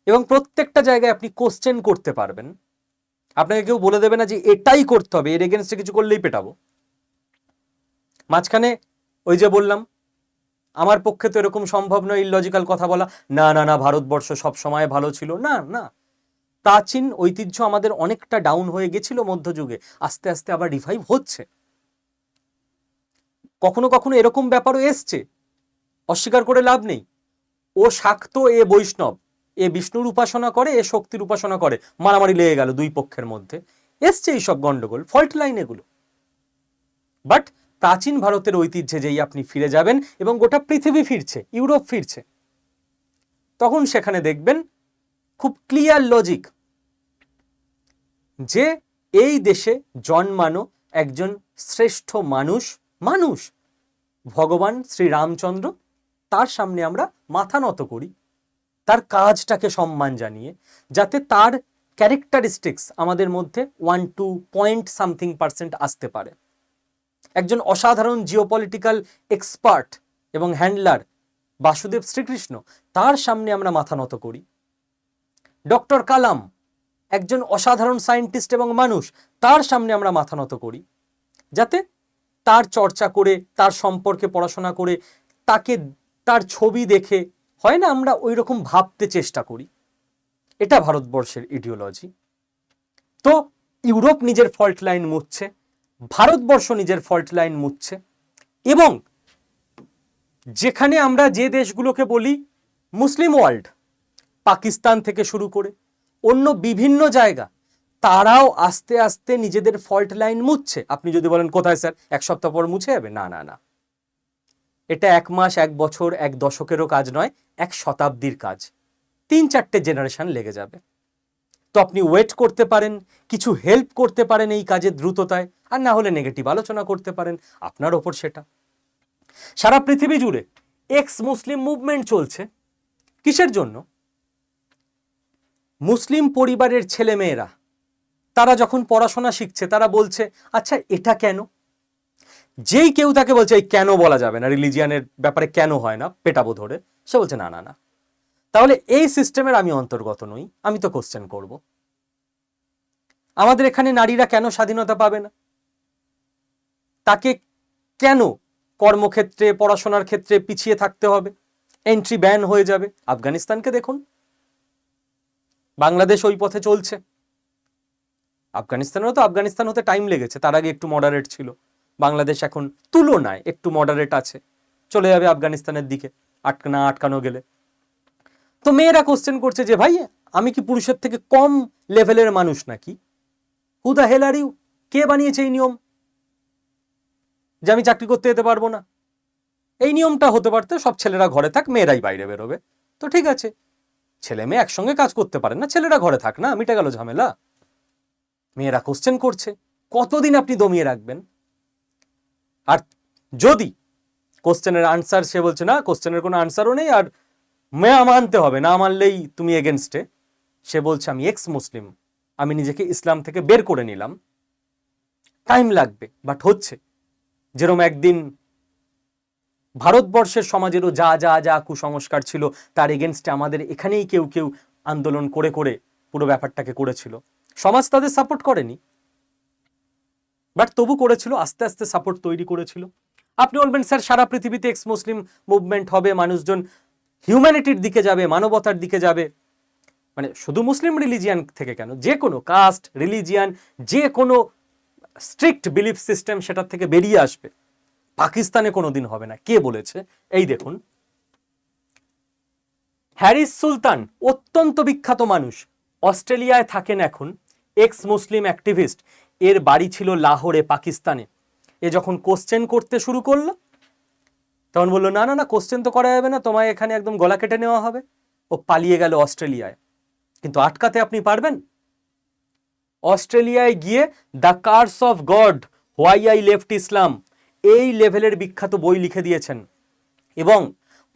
এবং প্রত্যেকটা জায়গায় আপনি কোশ্চেন করতে পারবেন। আপনাকে কেউ বলে দেবে না যে এটাই করতে হবে, এর এগেনস্টে কিছু করলেই পেটাবো। মাঝখানে ওই যে বললাম, আমার পক্ষে তো এরকম সম্ভব নয় ইললজিক্যাল কথা বলা, না না না ভারতবর্ষ সব সময় ভালো ছিল, না না। প্রাচীন ঐতিহ্য আমাদের অনেকটা ডাউন হয়ে গেছিল মধ্যযুগে, আস্তে আস্তে আবার রিভাইভ হচ্ছে। কখনো কখনো এরকম ব্যাপারও এসছে, অস্বীকার করে লাভ নেই। ও শাক্ত, এ বৈষ্ণব, এ বিষ্ণুর উপাসনা করে, এ শক্তির উপাসনা করে, মারামারি লেগে গেল দুই পক্ষের মধ্যে, এসছে এইসব গন্ডগোল, ফল্ট লাইন এগুলো। বাট প্রাচীন ভারতের ঐতিহ্যে যেই আপনি ফিরে যাবেন, এবং গোটা পৃথিবী ফিরছে, ইউরোপ ফিরছে, তখন সেখানে দেখবেন খুব ক্লিয়ার লজিক যে এই দেশে জন্মানো একজন শ্রেষ্ঠ মানুষ ভগবান শ্রীরামচন্দ্র, তার সামনে আমরা মাথা নত করি, তার কাজটাকে সম্মান জানিয়ে, যাতে তার ক্যারেক্টারিস্টিক্স আমাদের মধ্যে 1-2% আসতে পারে। একজন অসাধারণ জিওপলিটিক্যাল এক্সপার্ট এবং হ্যান্ডলার বাসুদেব শ্রীকৃষ্ণ, তার সামনে আমরা মাথা নত করি। ডক্টর কালাম একজন অসাধারণ সায়েন্টিস্ট এবং মানুষ, তার সামনে আমরা মাথা নত করি, যাতে তার চর্চা করে, তার সম্পর্কে পড়াশোনা করে, তাকে, তার ছবি দেখে হয় না আমরা ওই রকম ভাবতে চেষ্টা করি। এটা ভারতবর্ষের ইডিওলজি। তো ইউরোপ নিজের ফল্ট লাইন মুছছে, ভারতবর্ষ নিজের ফল্ট লাইন মুছছে, এবং যেখানে আমরা যে দেশগুলোকে বলি মুসলিম ওয়ার্ল্ড, পাকিস্তান থেকে শুরু করে অন্য বিভিন্ন জায়গা, তারাও আস্তে আস্তে নিজেদের ফল্ট লাইন মুছছে। আপনি যদি বলেন কোথায় স্যার, এক সপ্তাহ পর মুছে যাবে? না না না, এটা 1 মাস, 1 বছর, 1 দশকেরও কাজ নয়, 1 শতাব্দীর কাজ। 3-4টে জেনারেশন লেগে যাবে। তো আপনি ওয়েট করতে পারেন, কিছু হেল্প করতে পারেন এই কাজের দ্রুততায়, আর না হলে নেগেটিভ আলোচনা করতে পারেন, আপনার ওপর সেটা। সারা পৃথিবী জুড়ে এক্স মুসলিম মুভমেন্ট চলছে। কিসের জন্য? মুসলিম পরিবারের ছেলে মেয়েরা তারা যখন পড়াশোনা শিখছে, তারা বলছে আচ্ছা এটা কেন? যেই কেউ তাকে বলছে এই কেন বলা যাবে না, রিলিজিয়ানের ব্যাপারে কেন হয় না, পেটাবো ধরে, সে বলছে না না না, তাহলে এই সিস্টেমের আমি অন্তর্গত নই, আমি তো কোশ্চেন করব। আমাদের এখানে নারীরা কেন স্বাধীনতা পাবে না? তাকে কেন কর্মক্ষেত্রে, পড়াশোনার ক্ষেত্রে পিছিয়ে থাকতে হবে? এন্ট্রি ব্যান হয়ে যাবে। আফগানিস্তানকে দেখুন, বাংলাদেশ ওই পথে চলছে। আফগানিস্তানেরও তো আফগানিস্তান হতে টাইম লেগেছে, তার আগে একটু মডারেট ছিল। বাংলাদেশ এখন তুলনায় একটু মডারেট আছে, চলে যাবে আফগানিস্তানের দিকে আটকানো গেলে। তো মেয়েরা কোশ্চেন করছে যে ভাই আমি কি পুরুষের থেকে কম লেভেলের মানুষ নাকি? Who the hell are you? কে বানিয়েছে এই নিয়ম যে আমি চাকরি করতে যেতে পারবো না? এই নিয়মটা হতে পারতো সব ছেলেরা ঘরে থাক, মেয়েরাই বাইরে বেরোবে, তো ঠিক আছে, ছেলে মেয়ে একসঙ্গে কাজ করতে পারেন না, ছেলেরা ঘরে থাক না, মিটে গেল ঝামেলা। মেয়েরা কোশ্চেন করছে, কতদিন আপনি দমিয়ে রাখবেন? আর যদি কোশ্চেনের আনসার, সে বলছে না কোশ্চেনের কোনো আনসারও নেই, আর মেয়া মানতে হবে, না মানলেই তুমি এগেনস্টে। সে বলছে আমি এক্স মুসলিম, আমি নিজেকে ইসলাম থেকে বের করে নিলাম, টাইম লাগবে, বাট হচ্ছে। যেরকম একদিন ভারতবর্ষের সমাজেরও যা যা যা কুসংস্কার ছিল, তার এগেনস্টে আমাদের এখানেই কেউ কেউ আন্দোলন করে করে পুরো ব্যাপারটাকে করেছিল। সমাজ তাদের সাপোর্ট করেনি, বাট তবু করেছিল, আস্তে আস্তে সাপোর্ট তৈরি করেছিল। আপনি বলবেন স্যার সারা পৃথিবীতে এক্স মুসলিম মুভমেন্ট হবে, মানুষজন হিউম্যানিটির দিকে যাবে, মানবতার দিকে যাবে, মানে শুধু মুসলিম রিলিজিয়ান থেকে কেন, যে কোনো কাস্ট, রিলিজিয়ান, যে কোনো স্ট্রিক্ট বিলিফ সিস্টেম সেটার থেকে বেরিয়ে আসবে। পাকিস্তানে কোনোদিন হবে না। কে বলেছে? এই দেখুন, হ্যারিস সুলতান, অত্যন্ত বিখ্যাত মানুষ, অস্ট্রেলিয়ায় থাকেন এখন, এক্স মুসলিম অ্যাক্টিভিস্ট, এর বাড়ি ছিল লাহোরে, পাকিস্তানে। এ যখন কোশ্চেন করতে শুরু করলো, তখন বললো না না না, কোশ্চেন তো করা যাবে না, তোমায় এখানে একদম গলা কেটে নেওয়া হবে। ও পালিয়ে গেল অস্ট্রেলিয়ায়। কিন্তু আটকাতে আপনি পারবেন? অস্ট্রেলিয়ায় গিয়ে the curse of God, why I left Islam, এই লেভেলের বিখ্যাত বই লিখে দিয়েছেন, এবং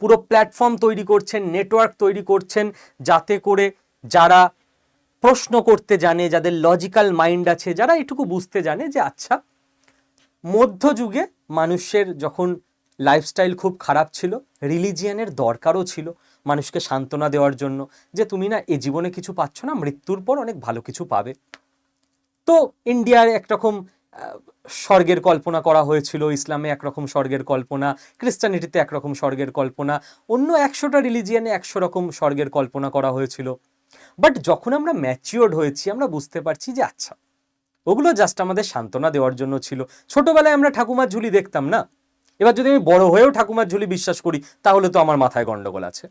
পুরো প্ল্যাটফর্ম তৈরি করছেন, নেটওয়ার্ক তৈরি করছেন, যাতে করে যারা প্রশ্ন করতে জানে, যাদের লজিক্যাল মাইন্ড আছে, যারা এটুকু বুঝতে জানে যে আচ্ছা মধ্যযুগে মানুষের যখন লাইফস্টাইল খুব খারাপ ছিল, রিলিজিয়ানের দরকারও ছিল মানুষকে সান্ত্বনা দেওয়ার জন্য, যে তুমি না এ জীবনে কিছু পাচ্ছ না, মৃত্যুর পর অনেক ভালো কিছু পাবে। তো ইন্ডিয়ার একরকম স্বর্গের কল্পনা করা হয়েছিল, ইসলামে একরকম স্বর্গের কল্পনা, খ্রিস্টানিটিতে একরকম স্বর্গের কল্পনা, অন্য 100টা রিলিজিয়ানে 100 রকম স্বর্গের কল্পনা করা হয়েছিল। বাট যখন আমরা ম্যাচিওর্ড হয়েছি, আমরা বুঝতে পারছি যে আচ্ছা ওগুলো জাস্ট আমাদের সান্ত্বনা দেওয়ার জন্য ছিল। ছোটবেলায় আমরা ঠাকুমার ঝুলি দেখতাম না, এবার যদি আমি বড় হয়েও ঠাকুমার ঝুলি বিশ্বাস করি, তাহলে তো আমার মাথায় গন্ডগোল আছে।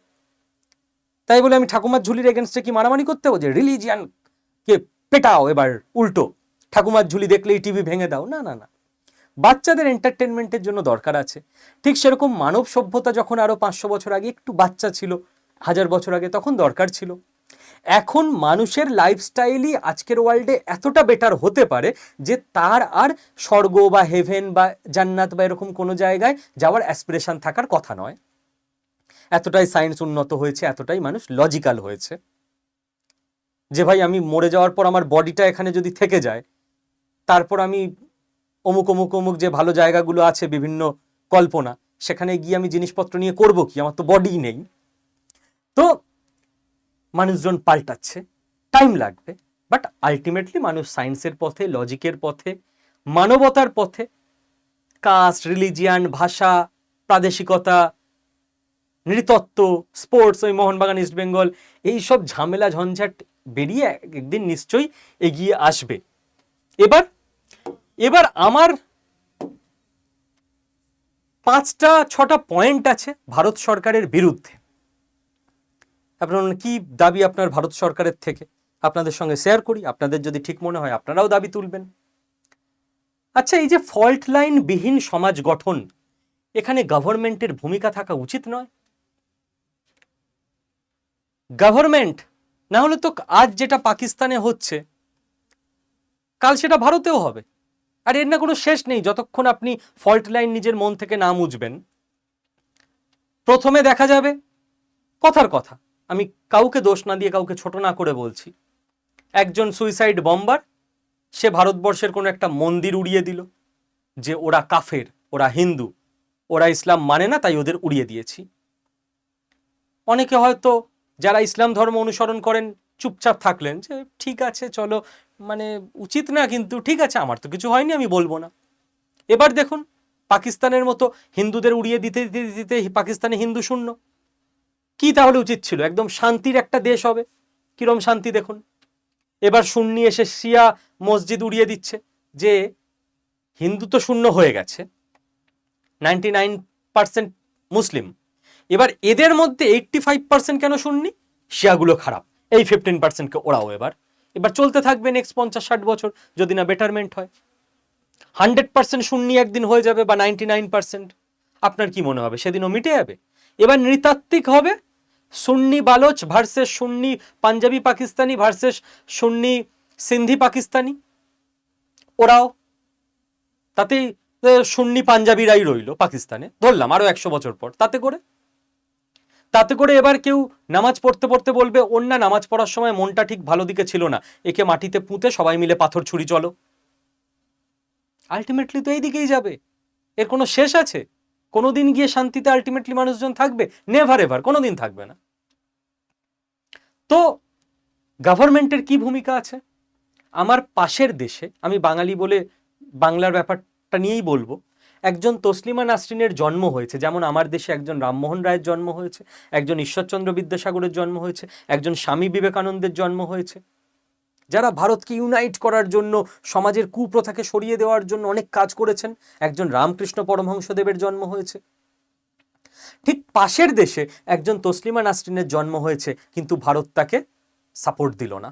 তাই বলে আমি ঠাকুমার ঝুলির এগেনস্টে কি মারামারি করতে হবে যে রিলিজিয়ানকে পেটাও, এবার উল্টো ঠাকুমার ঝুলি দেখলেই টিভি ভেঙে দাও? না না না, বাচ্চাদের এন্টারটেনমেন্টের জন্য দরকার আছে। ঠিক সেরকম মানব সভ্যতা যখন আরো 500 বছর আগে একটু বাচ্চা ছিল, 1000 বছর আগে, তখন দরকার ছিল এখন মানুষের লাইফস্টাইলই আজকের ওয়ার্ল্ডে এতটা বেটার হতে পারে যে তার আর স্বর্গ বা হেভেন বা জান্নাত বা এরকম কোনো জায়গায় যাওয়ার অ্যাসপিরেশন থাকার কথা নয়। এতটাই সায়েন্স উন্নত হয়েছে, এতটাই মানুষ লজিক্যাল হয়েছে যে ভাই আমি মরে যাওয়ার পর আমার বডিটা এখানে যদি থেকে যায়, তারপর আমি অমুক অমুক অমুক যে ভালো জায়গাগুলো আছে বিভিন্ন কল্পনা, সেখানে গিয়ে আমি জিনিসপত্র নিয়ে করব কি, আমার তো বডি নেই। তো মানুষজন পাল্টাচ্ছে, টাইম লাগবে, বাট আলটিমেটলি মানুষ সায়েন্সের পথে, লজিকের পথে, মানবতার পথে, কাস্ট, রিলিজিয়ান, ভাষা, প্রাদেশিকতা, নৃতত্ত্ব, স্পোর্টস, ওই মোহনবাগান ইস্ট বেঙ্গল, এইসব ঝামেলা ঝঞ্ঝাট বেরিয়ে একদিন নিশ্চয়ই এগিয়ে আসবে। এবার এবার আমার 5-6টা পয়েন্ট আছে ভারত সরকারের বিরুদ্ধে। আপনার কি দাবি আপনার ভারত সরকারের থেকে আপনাদের সঙ্গে শেয়ার করি, আপনাদের যদি ঠিক মনে হয় আপনারাও দাবি তুলবেন। আচ্ছা, এই যে ফল্ট লাইন বিহীন সমাজ গঠন, এখানে গভর্নমেন্টের ভূমিকা থাকা উচিত নয়? গভর্নমেন্ট না হলে তো আজ যেটা পাকিস্তানে হচ্ছে কাল সেটা ভারতেও হবে, আর এর না কোনো শেষ নেই। যতক্ষণ আপনি ফল্ট লাইন নিজের মন থেকে না মুছবেন, প্রথমে দেখা যাবে, কথার কথা, আমি কাউকে দোষ না দিয়ে কাউকে ছোট না করে বলছি, একজন সুইসাইড বম্বার, সে ভারতবর্ষের কোনো একটা মন্দির উড়িয়ে দিল যে ওরা কাফের, ওরা হিন্দু, ওরা ইসলাম মানে না, তাই ওদের উড়িয়ে দিয়েছি। অনেকে হয়তো যারা ইসলাম ধর্ম অনুসরণ করেন চুপচাপ থাকলেন যে ঠিক আছে চলো, মানে উচিত না, কিন্তু ঠিক আছে, আমার তো কিছু হয়নি, আমি বলবো না। এবার দেখুন পাকিস্তানের মতো হিন্দুদের উড়িয়ে দিতে দিতে দিতে পাকিস্তানে হিন্দু শূন্য। কি তাহলে উচিত ছিল? একদম শান্তির একটা দেশ হবে, কিরম শান্তি দেখুন। এবার সুন্নি এসে শিয়া মসজিদ উড়িয়ে দিচ্ছে যে হিন্দু তো শূন্য হয়ে গেছে, 99% মুসলিম, এবার এদের মধ্যে 85% কেন সুন্নি? শিয়াগুলো খারাপ, এই 15%কে ওরাও এবার এবার চলতে থাকবে নেক্সট 50-60 বছর, যদি না বেটারমেন্ট হয়। 100% সুন্নি একদিন হয়ে যাবে বা 99%, আপনার কি মনে হবে সেদিনও মিটে যাবে? এবার নৃতাত্ত্বিক হবে, সুন্নি বালোচ ভার্সেস সুন্নি পাঞ্জাবি পাকিস্তানি ভার্সেস সুন্নি সিন্ধি পাকিস্তানি, ওরাও তাতেই সুন্নি পাঞ্জাবিরাই রইল পাকিস্তানে, ধরলাম আরো 100 বছর পর। তাতে করে এবার কেউ নামাজ পড়তে পড়তে বলবে ওর না নামাজ পড়ার সময় মনটা ঠিক ভালো দিকে ছিল না, একে মাটিতে পুঁতে সবাই মিলে পাথর ছুরি চলো। আলটিমেটলি তো এই দিকেই যাবে, এর কোনো শেষ আছে? কোনোদিন গিয়ে শান্তিতে আলটিমেটলি মানুষজন থাকবে? নেভার এভার, কোনোদিন থাকবে না। তো গভর্নমেন্টের কি ভূমিকা আছে? আমার পাশের দেশে, আমি বাঙালি বলে বাংলার ব্যাপারটা নিয়েই বলবো, একজন তসলিমা নাসরিনের জন্ম হয়েছে, যেমন আমার দেশে একজন রামমোহন রায়ের জন্ম হয়েছে, একজন ঈশ্বরচন্দ্র বিদ্যাসাগরের জন্ম হয়েছে, একজন স্বামী বিবেকানন্দের জন্ম হয়েছে, যারা ভারতকে ইউনাইট করার জন্য, সমাজের কুপ্রথাকে সরিয়ে দেওয়ার জন্য অনেক কাজ করেছেন। একজন রামকৃষ্ণ পরমহংসদেবের জন্ম হয়েছে। ঠিক পাশের দেশে একজন তসলিমা নাসরিনের জন্ম হয়েছে, কিন্তু ভারত তাকে সাপোর্ট দিল না।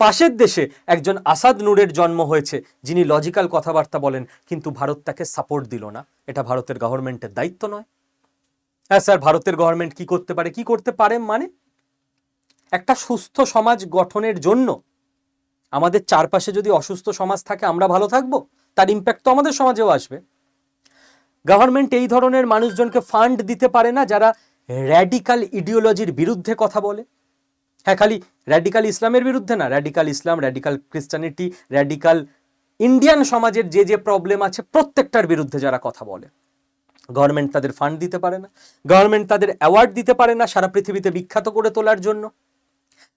পাশের দেশে একজন আসাদ নূরের জন্ম হয়েছে, যিনি লজিক্যাল কথাবার্তা বলেন, কিন্তু ভারত তাকে সাপোর্ট দিল না। এটা ভারতের গভর্নমেন্টের দায়িত্ব নয়? হ্যাঁ স্যার, ভারতের গভর্নমেন্ট কি করতে পারে? কি করতে পারে মানে, একটা সুস্থ সমাজ গঠনের জন্য আমাদের চারপাশে যদি অসুস্থ সমাজ থাকে, আমরা ভালো থাকবো, তার ইম্প্যাক্ট তো আমাদের সমাজেও আসবে। গভর্নমেন্ট এই ধরনের মানুষজনকে ফান্ড দিতে পারে না যারা র্যাডিক্যাল ইডিওলজির বিরুদ্ধে কথা বলে। হ্যাঁ, খালি র্যাডিক্যাল ইসলামের বিরুদ্ধে না, র্যাডিক্যাল ইসলাম, র্যাডিক্যাল ক্রিশ্চানিটি, র্যাডিক্যাল ইন্ডিয়ান সমাজের যে যে প্রবলেম আছে প্রত্যেকটার বিরুদ্ধে যারা কথা বলে, গভর্নমেন্ট তাদের ফান্ড দিতে পারে না, গভর্নমেন্ট তাদের অ্যাওয়ার্ড দিতে পারে না সারা পৃথিবীতে বিখ্যাত করে তোলার জন্য,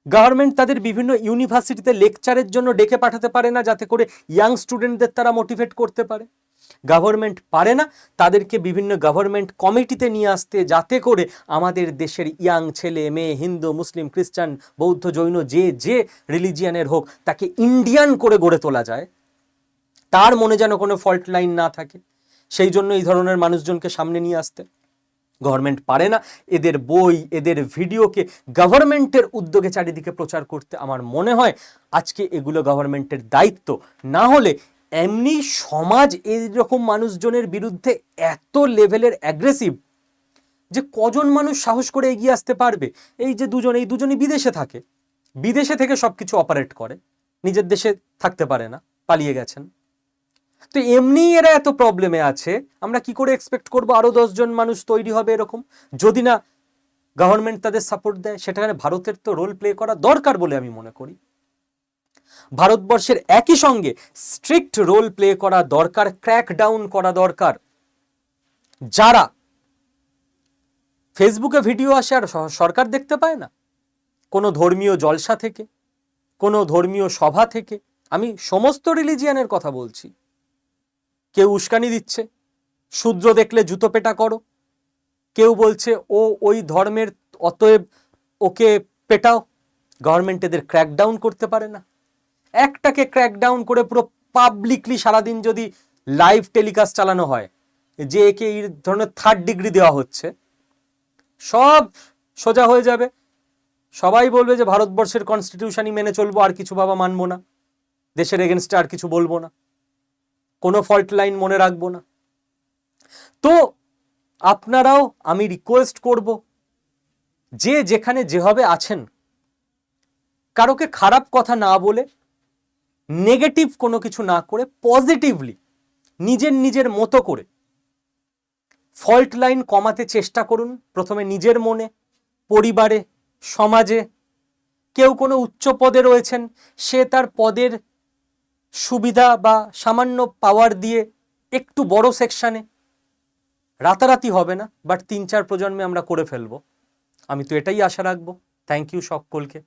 গভর্নমেন্ট তাদের বিভিন্ন ইউনিভার্সিটিতে লেকচারের জন্য ডেকে পাঠাতে পারে না যাতে করে ইয়াং স্টুডেন্টদের তারা মোটিভেট করতে পারে। গভর্নমেন্ট পারে না তাদেরকে বিভিন্ন গভর্নমেন্ট কমিটিতে নিয়ে আসতে, যাতে করে আমাদের দেশের ইয়াং ছেলে মেয়ে, হিন্দু, মুসলিম, খ্রিস্টান, বৌদ্ধ, জৈন, যে যে রিলিজিয়ানের হোক, তাকে ইন্ডিয়ান করে গড়ে তোলা যায়, তার মনে যেন কোনো ফল্ট লাইন না থাকে। সেই জন্য এই ধরনের মানুষজনকে সামনে নিয়ে আসতে গভর্নমেন্ট পারে না। এদের বই, এদের ভিডিওকে গভর্নমেন্টের উদ্যোগে চারিদিকে প্রচার করতে আমার মনে হয় আজকে এগুলো গভর্নমেন্টের দায়িত্ব। না হলে এমনি সমাজ এইরকম মানুষজনের বিরুদ্ধে এত লেভেলের অ্যাগ্রেসিভ যে কজন মানুষ সাহস করে এগিয়ে আসতে পারবে? এই যে এই দুজনই বিদেশে থাকে, বিদেশে থেকে সবকিছু অপারেট করে, নিজের দেশে থাকতে পারে না, পালিয়ে গেছেন। তো এমনি এরা এত প্রবলেমে আছে, আমরা কি করে এক্সপেক্ট করবো আরো 10 জন মানুষ তৈরি হবে এরকম, যদি না গভর্নমেন্ট তাদের সাপোর্ট দেয়? সেখানে ভারতের তো রোল প্লে করা দরকার বলে আমি মনে করি। ভারতবর্ষের একই সঙ্গে স্ট্রিক্ট রোল প্লে করা দরকার, ক্র্যাক ডাউন করা দরকার। যারা ফেসবুকে ভিডিও আসে আর সরকার দেখতে পায় না, কোনো ধর্মীয় জলসা থেকে, কোনো ধর্মীয় সভা থেকে, আমি সমস্ত রিলিজিয়ানের কথা বলছি, কেউ উস্কানি দিচ্ছে, শূদ্র দেখলে জুতো পেটা করো, কেউ বলছে ও ওই ধর্মের, অতএব ওকে পেটাও। গভর্নমেন্ট এদের ক্র্যাকডাউন করতে পারে না। একটাকে ক্র্যাকডাউন করে পুরো পাবলিকলি সারাদিন যদি লাইভ টেলিকাস্ট চালানো হয় যে একে এই ধরনের 3rd ডিগ্রি দেওয়া হচ্ছে, সব সোজা হয়ে যাবে। সবাই বলবে যে ভারতবর্ষের কনস্টিটিউশনই মেনে চলবো, আর কিছু বাবা মানবো না, দেশের এগেনস্টে আর কিছু বলবো না, কোনো ফল্ট লাইন মনে রাখবো না। তো আপনারাও, আমি রিকোয়েস্ট করব, যে যেখানে যেভাবে আছেন, কারোকে খারাপ কথা না বলে, নেগেটিভ কোনো কিছু না করে, পজিটিভলি নিজের মতো করে ফল্ট লাইন কমাতে চেষ্টা করুন। প্রথমে নিজের মনে, পরিবারে, সমাজে। কেউ কোনো উচ্চ পদে রয়েছেন, সে তার পদের সুবিধা বা সামান্য পাওয়ার দিয়ে একটু বড় সেকশনে, রাতারাতি হবে না, বাট 3-4 প্রজন্মে আমরা করে ফেলবো। আমি তো এটাই আশা রাখবো। থ্যাংক ইউ সকলকে।